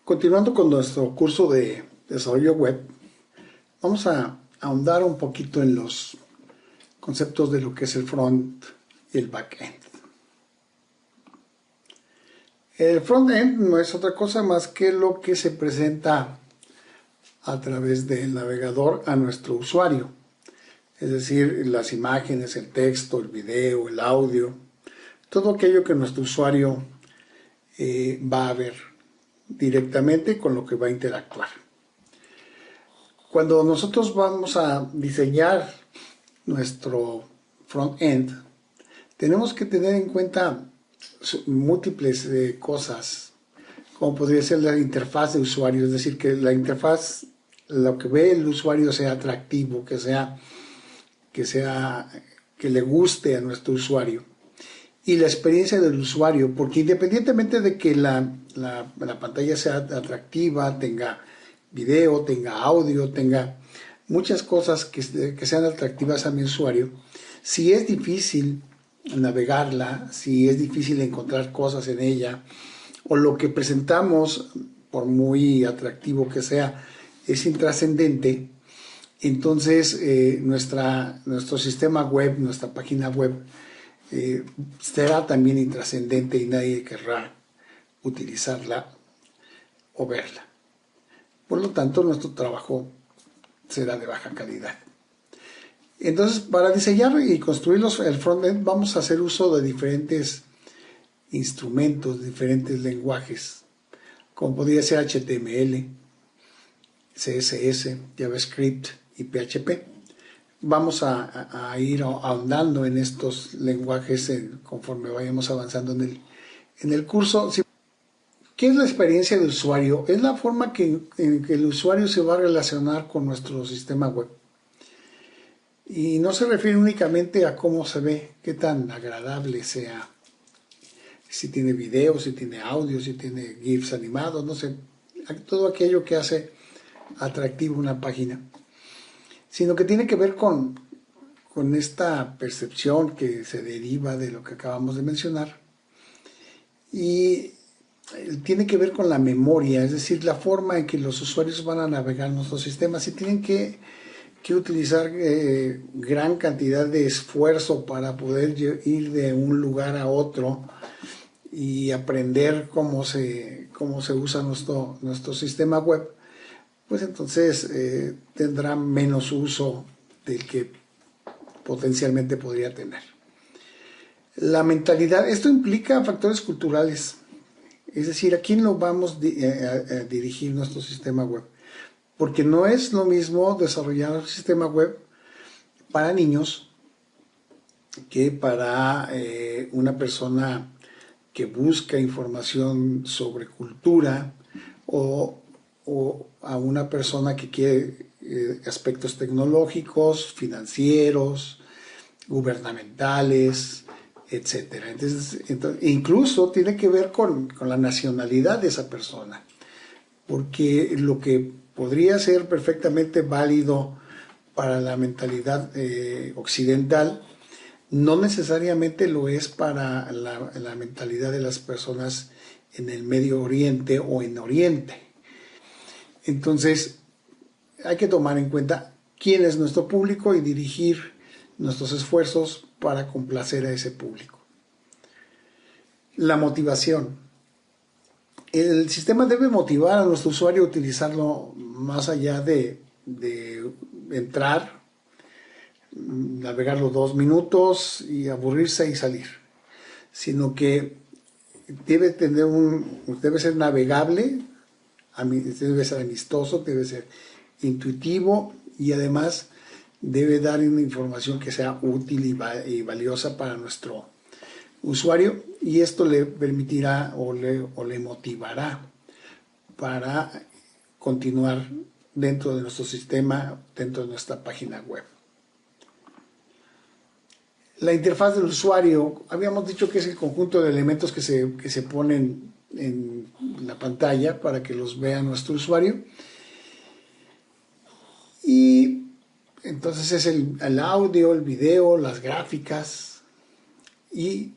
Continuando con nuestro curso de desarrollo web, vamos a ahondar un poquito en los conceptos de lo que es el front y el backend. El front-end no es otra cosa más que lo que se presenta a través del navegador a nuestro usuario. Es decir, las imágenes, el texto, el video, el audio, todo aquello que nuestro usuario va a ver directamente con lo que va a interactuar. Cuando nosotros vamos a diseñar nuestro front-end, tenemos que tener en cuenta múltiples cosas, como podría ser la interfaz de usuario, es decir, que la interfaz, lo que ve el usuario sea atractivo, que le guste a nuestro usuario, y la experiencia del usuario, porque independientemente de que la pantalla sea atractiva, tenga video, tenga audio, tenga muchas cosas que sean atractivas a mi usuario, si es difícil navegarla, si es difícil encontrar cosas en ella, o lo que presentamos, por muy atractivo que sea, es intrascendente, entonces nuestro sistema web, nuestra página web, será también intrascendente y nadie querrá utilizarla o verla. Por lo tanto, nuestro trabajo será de baja calidad. Entonces, para diseñar y construir el frontend vamos a hacer uso de diferentes instrumentos, diferentes lenguajes, como podría ser HTML, CSS, JavaScript y PHP. Vamos a ir ahondando en estos lenguajes conforme vayamos avanzando en el curso. ¿Qué es la experiencia de usuario? Es la forma en que el usuario se va a relacionar con nuestro sistema web. Y no se refiere únicamente a cómo se ve, qué tan agradable sea, si tiene video, si tiene audio, si tiene GIFs animados, no sé, todo aquello que hace atractivo una página, sino que tiene que ver con esta percepción que se deriva de lo que acabamos de mencionar y tiene que ver con la memoria, es decir, la forma en que los usuarios van a navegar nuestros sistemas y tienen que utilizar gran cantidad de esfuerzo para poder ir de un lugar a otro y aprender cómo se usa nuestro sistema web, pues entonces tendrá menos uso del que potencialmente podría tener. La mentalidad, esto implica factores culturales, es decir, ¿a quién lo vamos a dirigir nuestro sistema web? Porque no es lo mismo desarrollar un sistema web para niños que para una persona que busca información sobre cultura o a una persona que quiere aspectos tecnológicos, financieros, gubernamentales, etcétera. Entonces, incluso tiene que ver con la nacionalidad de esa persona, porque lo que podría ser perfectamente válido para la mentalidad occidental no necesariamente lo es para la mentalidad de las personas en el Medio Oriente o en Oriente. Entonces, hay que tomar en cuenta quién es nuestro público y dirigir nuestros esfuerzos para complacer a ese público. La motivación. El sistema debe motivar a nuestro usuario a utilizarlo más allá de entrar, navegar los 2 minutos y aburrirse y salir, sino que debe ser navegable, debe ser amistoso, debe ser intuitivo y además debe dar una información que sea útil y valiosa para nuestro usuario, y esto le permitirá o le motivará para continuar dentro de nuestro sistema, dentro de nuestra página web. La interfaz del usuario, habíamos dicho que es el conjunto de elementos que se ponen en la pantalla para que los vea nuestro usuario. Y entonces es el audio, el video, las gráficas. Y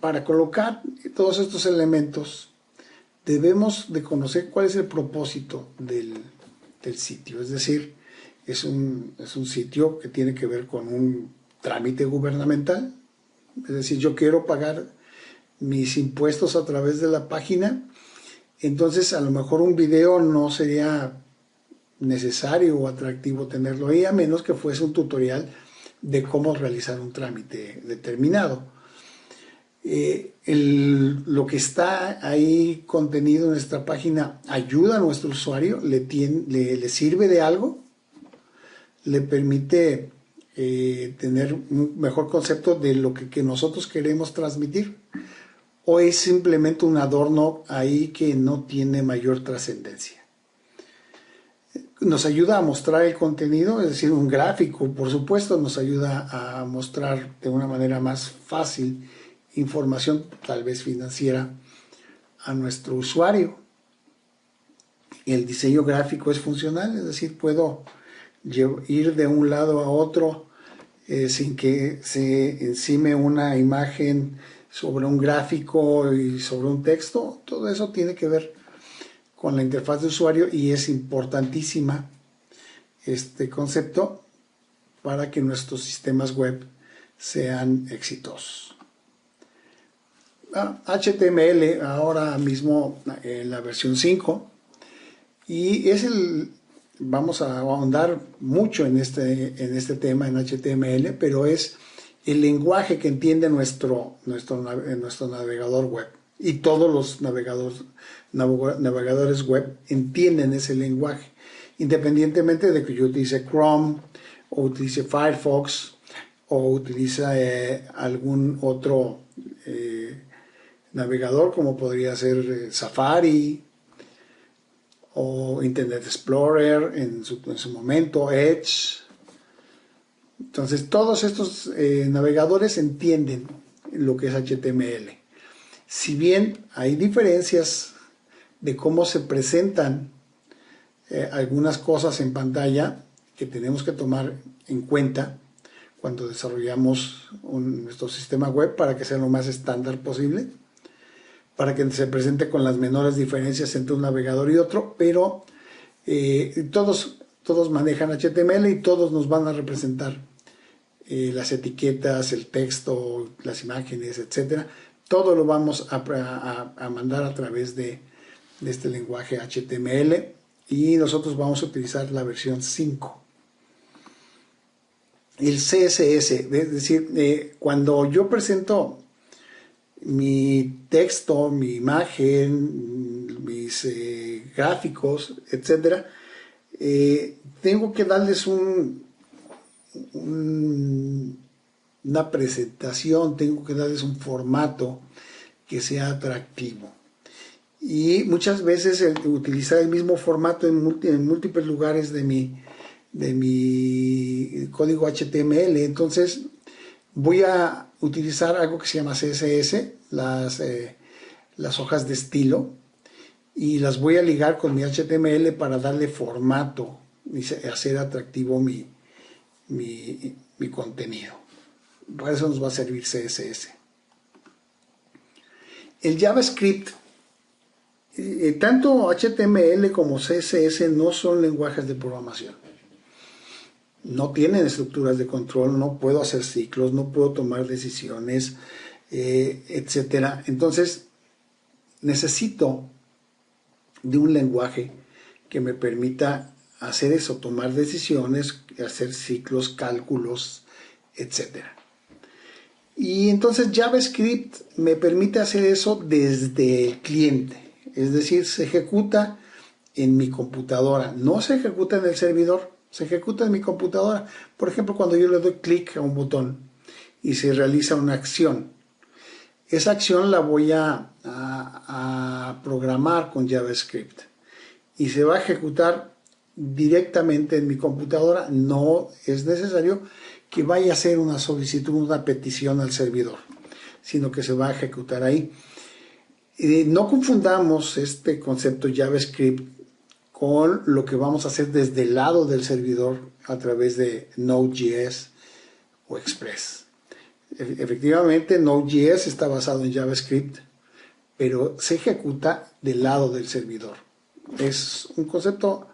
para colocar todos estos elementos debemos de conocer cuál es el propósito del sitio. Es decir, es un sitio que tiene que ver con un trámite gubernamental. Es decir, yo quiero pagar mis impuestos a través de la página, entonces a lo mejor un video no sería necesario o atractivo tenerlo ahí, a menos que fuese un tutorial de cómo realizar un trámite determinado. Lo que está ahí contenido en nuestra página ayuda a nuestro usuario, le sirve de algo, le permite tener un mejor concepto de lo que nosotros queremos transmitir, o es simplemente un adorno ahí que no tiene mayor trascendencia. Nos ayuda a mostrar el contenido, es decir, un gráfico, por supuesto, nos ayuda a mostrar de una manera más fácil información, tal vez financiera, a nuestro usuario. El diseño gráfico es funcional, es decir, puedo ir de un lado a otro sin que se encime una imagen sobre un gráfico y sobre un texto. Todo eso tiene que ver con la interfaz de usuario y es importantísima este concepto para que nuestros sistemas web sean exitosos. HTML ahora mismo en la versión 5 y vamos a ahondar mucho en este tema en HTML, pero es el lenguaje que entiende nuestro navegador web, y todos los navegadores web entienden ese lenguaje, independientemente de que yo utilice Chrome o utilice Firefox o utilice algún otro navegador, como podría ser Safari o Internet Explorer en su momento, Edge. Entonces todos estos navegadores entienden lo que es HTML. Si bien hay diferencias de cómo se presentan algunas cosas en pantalla que tenemos que tomar en cuenta cuando desarrollamos nuestro sistema web para que sea lo más estándar posible, para que se presente con las menores diferencias entre un navegador y otro, pero todos manejan HTML y todos nos van a representar las etiquetas, el texto, las imágenes, etcétera. Todo lo vamos a mandar a través de este lenguaje HTML y nosotros vamos a utilizar la versión 5. El CSS, es decir, cuando yo presento mi texto, mi imagen, mis gráficos, etcétera, tengo que darles una presentación, tengo que darles un formato que sea atractivo. Y muchas veces utilizar el mismo formato en múltiples lugares de mi código HTML. Entonces voy a utilizar algo que se llama CSS, las hojas de estilo, y las voy a ligar con mi HTML para darle formato y hacer atractivo mi contenido. Para eso nos va a servir CSS. El JavaScript, tanto HTML como CSS no son lenguajes de programación. No tienen estructuras de control, no puedo hacer ciclos, no puedo tomar decisiones, etc. Entonces, necesito de un lenguaje que me permita hacer eso, tomar decisiones, hacer ciclos, cálculos, etc. Y entonces JavaScript me permite hacer eso desde el cliente, es decir, se ejecuta en mi computadora, no se ejecuta en el servidor, se ejecuta en mi computadora. Por ejemplo, cuando yo le doy clic a un botón y se realiza una acción, esa acción la voy a programar con JavaScript y se va a ejecutar directamente en mi computadora. No es necesario que vaya a hacer una solicitud, una petición al servidor, sino que se va a ejecutar ahí. No confundamos este concepto JavaScript con lo que vamos a hacer desde el lado del servidor a través de Node.js o Express. Efectivamente, Node.js está basado en JavaScript, pero se ejecuta del lado del servidor. Es un concepto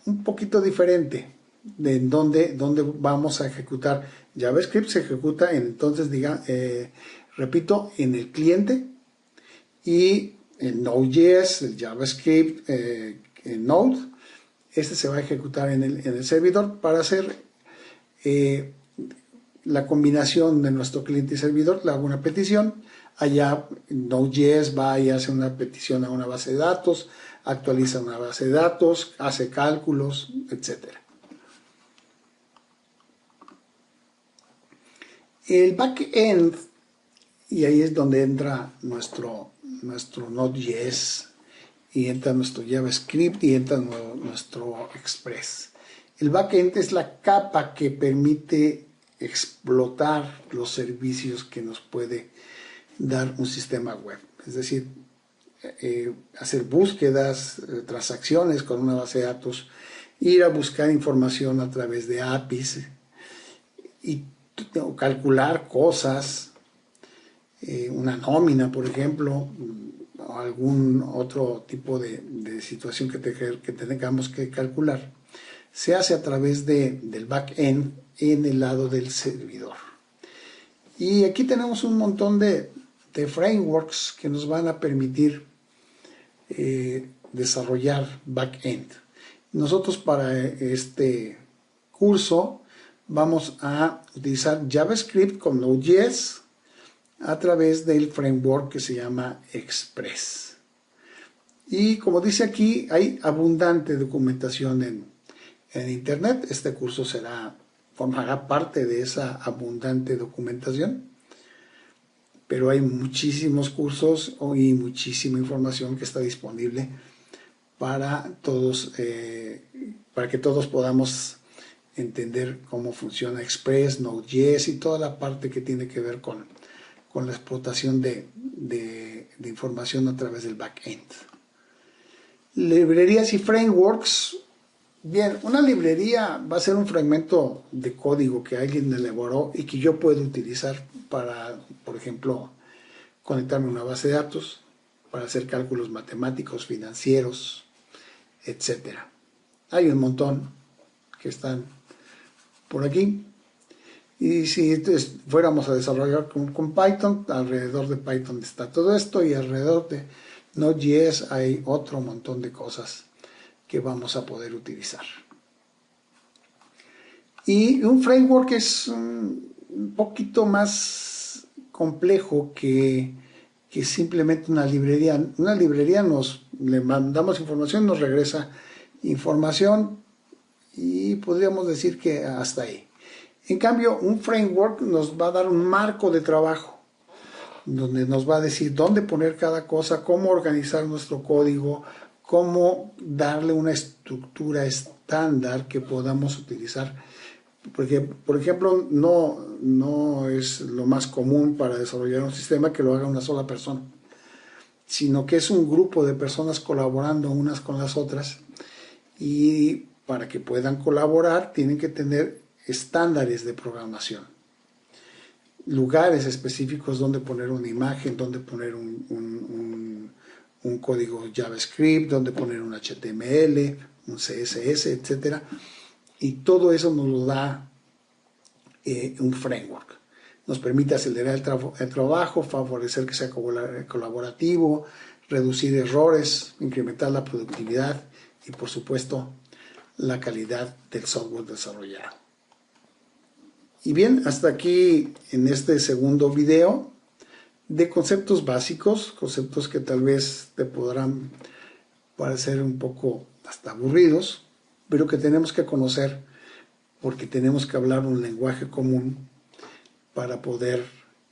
un poquito diferente de donde vamos a ejecutar. JavaScript se ejecuta entonces, repito, en el cliente, y el Node.js, el JavaScript, el Node, este se va a ejecutar en el servidor para hacer la combinación de nuestro cliente y servidor. Le hago una petición, allá Node.js va y hace una petición a una base de datos, actualiza una base de datos, hace cálculos, etcétera. El backend, y ahí es donde entra nuestro Node.js, y entra nuestro JavaScript, y entra nuestro Express. El backend es la capa que permite explotar los servicios que nos puede dar un sistema web. Es decir, hacer búsquedas, transacciones con una base de datos, ir a buscar información a través de APIs y calcular cosas, una nómina, por ejemplo, o algún otro tipo de situación que tengamos que calcular. Se hace a través del backend en el lado del servidor. Y aquí tenemos un montón de frameworks que nos van a permitir desarrollar backend. Nosotros para este curso vamos a utilizar JavaScript con Node.js a través del framework que se llama Express. Y como dice aquí, hay abundante documentación en internet. Este curso formará parte de esa abundante documentación, pero hay muchísimos cursos y muchísima información que está disponible para todos, para que todos podamos entender cómo funciona Express, Node.js y toda la parte que tiene que ver con la explotación de información a través del backend. Librerías y frameworks. Bien, una librería va a ser un fragmento de código que alguien elaboró y que yo puedo utilizar para, por ejemplo, conectarme a una base de datos, para hacer cálculos matemáticos, financieros, etc. Hay un montón que están por aquí. Y si fuéramos a desarrollar con Python, alrededor de Python está todo esto, y alrededor de Node.js hay otro montón de cosas que vamos a poder utilizar. Y un framework es un poquito más complejo que simplemente una librería. Una librería le mandamos información, nos regresa información y podríamos decir que hasta ahí. En cambio, un framework nos va a dar un marco de trabajo, donde nos va a decir dónde poner cada cosa, cómo organizar nuestro código, cómo darle una estructura estándar que podamos utilizar. Porque, por ejemplo, no es lo más común para desarrollar un sistema que lo haga una sola persona, sino que es un grupo de personas colaborando unas con las otras, y para que puedan colaborar tienen que tener estándares de programación, lugares específicos donde poner una imagen, donde poner un código JavaScript, donde poner un HTML, un CSS, etc. Y todo eso nos lo da un framework. Nos permite acelerar el trabajo, favorecer que sea colaborativo, reducir errores, incrementar la productividad y, por supuesto, la calidad del software desarrollado. Y bien, hasta aquí en este segundo video de conceptos básicos, conceptos que tal vez te podrán parecer un poco hasta aburridos, pero que tenemos que conocer porque tenemos que hablar un lenguaje común para poder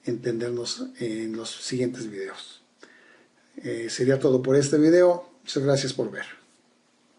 entendernos en los siguientes videos. Sería todo por este video. Muchas gracias por ver.